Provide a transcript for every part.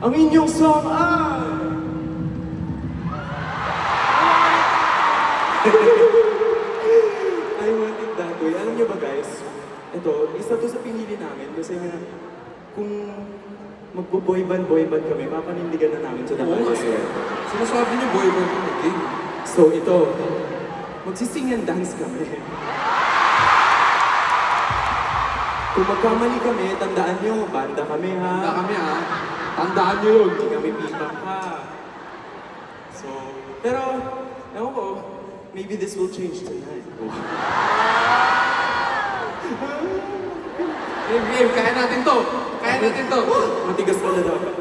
Ang inyong song ay... I Want It That Way. Alam niyo ba guys, ito, isa to sa pinili namin kasi nga, kung magbo-boy band kami, mapanindigan na namin sa Oo dapat. kasi. Sinasabi niyo boy band yung game. So ito, magsising and dance kami. Kung magkamali kami, tandaan nyo, banda kami ha. Tanda kami ha. Tandaan niyo yun. Hindi kami pipak ha. So, pero, ewan ko, maybe this will change tonight. Game, kaya natin to. Kaya natin to. Matigas pala dapat.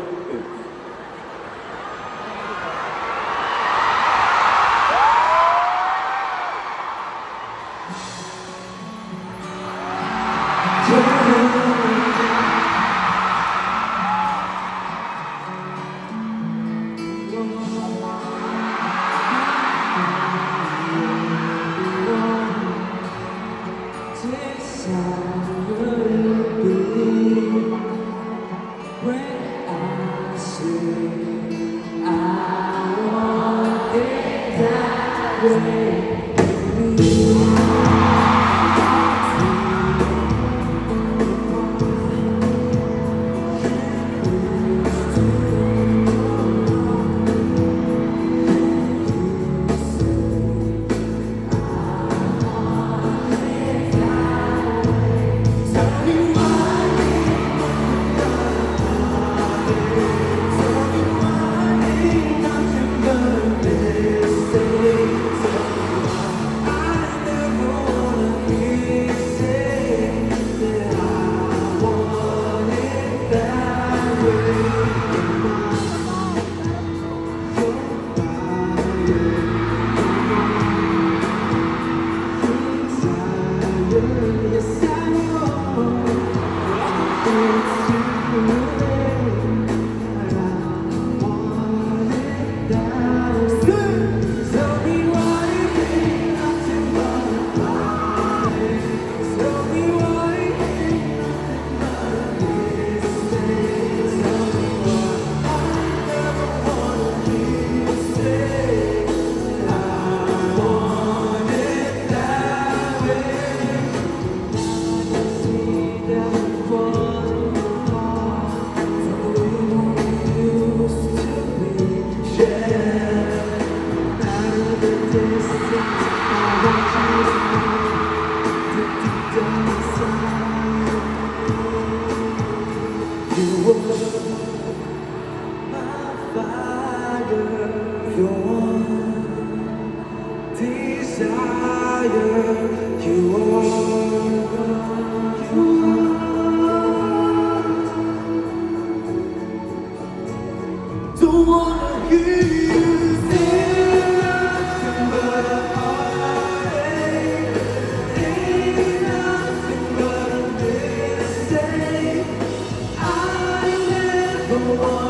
Don't wanna hear you say nothing but a heartache. Ain't nothing but a mistake. I never want